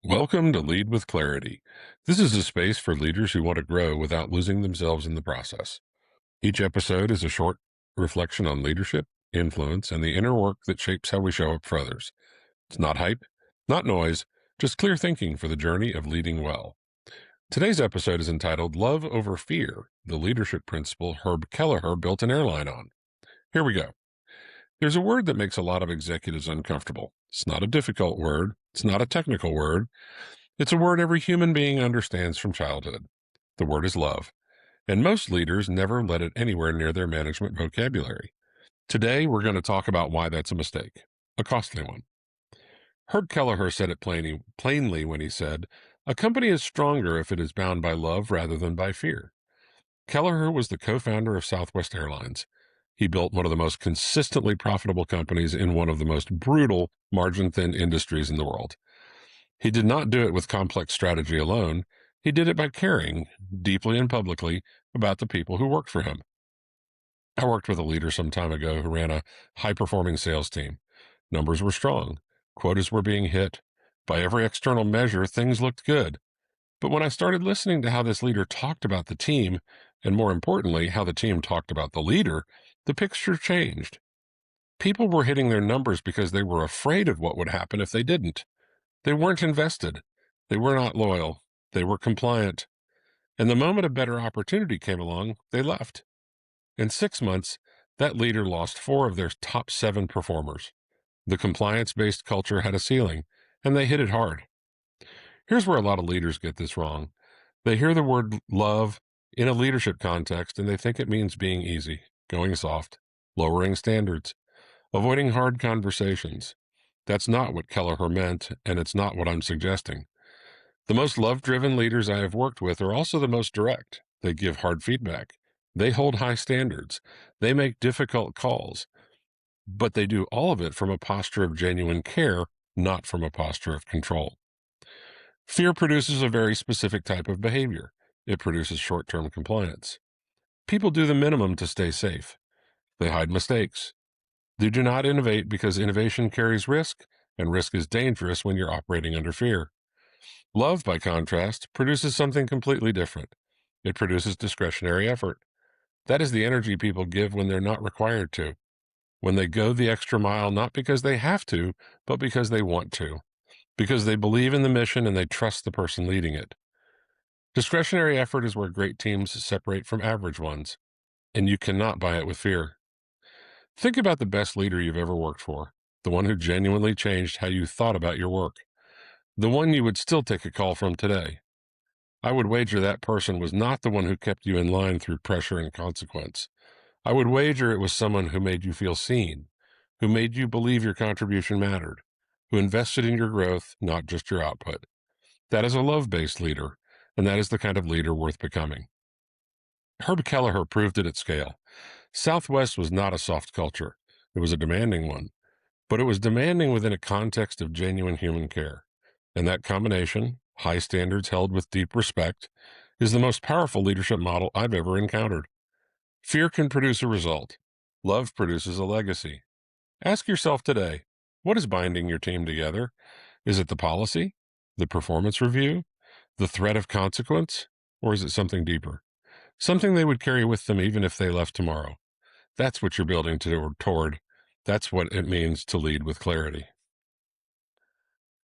Welcome to Lead with Clarity. This is a space for leaders who want to grow without losing themselves in the process. Each episode is a short reflection on leadership, influence, and the inner work that shapes how we show up for others. It's not hype, not noise, just clear thinking for the journey of leading well. Today's episode is entitled Love Over Fear, the leadership principle Herb Kelleher built an airline on. Here we go. There's a word that makes a lot of executives uncomfortable. It's not a difficult word. It's not a technical word. It's a word every human being understands from childhood. The word is love, and most leaders never let it anywhere near their management vocabulary. Today, we're going to talk about why that's a mistake, a costly one. Herb Kelleher said it plainly when he said, "A company is stronger if it is bound by love rather than by fear." Kelleher was the co-founder of Southwest Airlines. He built one of the most consistently profitable companies in one of the most brutal, margin-thin industries in the world. He did not do it with complex strategy alone. He did it by caring, deeply and publicly, about the people who worked for him. I worked with a leader some time ago who ran a high-performing sales team. Numbers were strong. Quotas were being hit. By every external measure, things looked good. But when I started listening to how this leader talked about the team, and more importantly, how the team talked about the leader, the picture changed. People were hitting their numbers because they were afraid of what would happen if they didn't. They weren't invested. They were not loyal. They were compliant. And the moment a better opportunity came along, they left. In 6 months, that leader lost 4 of their top 7 performers. The compliance-based culture had a ceiling, and they hit it hard. Here's where a lot of leaders get this wrong. They hear the word love in a leadership context, and they think it means being easy, going soft, lowering standards, avoiding hard conversations. That's not what Kelleher meant, and it's not what I'm suggesting. The most love-driven leaders I have worked with are also the most direct. They give hard feedback. They hold high standards. They make difficult calls. But they do all of it from a posture of genuine care, not from a posture of control. Fear produces a very specific type of behavior. It produces short-term compliance. People do the minimum to stay safe. They hide mistakes. They do not innovate because innovation carries risk, and risk is dangerous when you're operating under fear. Love, by contrast, produces something completely different. It produces discretionary effort. That is the energy people give when they're not required to, when they go the extra mile not because they have to, but because they want to, because they believe in the mission and they trust the person leading it. Discretionary effort is where great teams separate from average ones, and you cannot buy it with fear. Think about the best leader you've ever worked for, the one who genuinely changed how you thought about your work, the one you would still take a call from today. I would wager that person was not the one who kept you in line through pressure and consequence. I would wager it was someone who made you feel seen, who made you believe your contribution mattered, who invested in your growth, not just your output. That is a love-based leader, and that is the kind of leader worth becoming. Herb Kelleher proved it at scale. Southwest was not a soft culture. It was a demanding one, but it was demanding within a context of genuine human care. And that combination, high standards held with deep respect, is the most powerful leadership model I've ever encountered. Fear can produce a result. Love produces a legacy. Ask yourself today, what is binding your team together? Is it the policy, the performance review, the threat of consequence, or is it something deeper? Something they would carry with them even if they left tomorrow. That's what you're building toward. That's what it means to lead with clarity.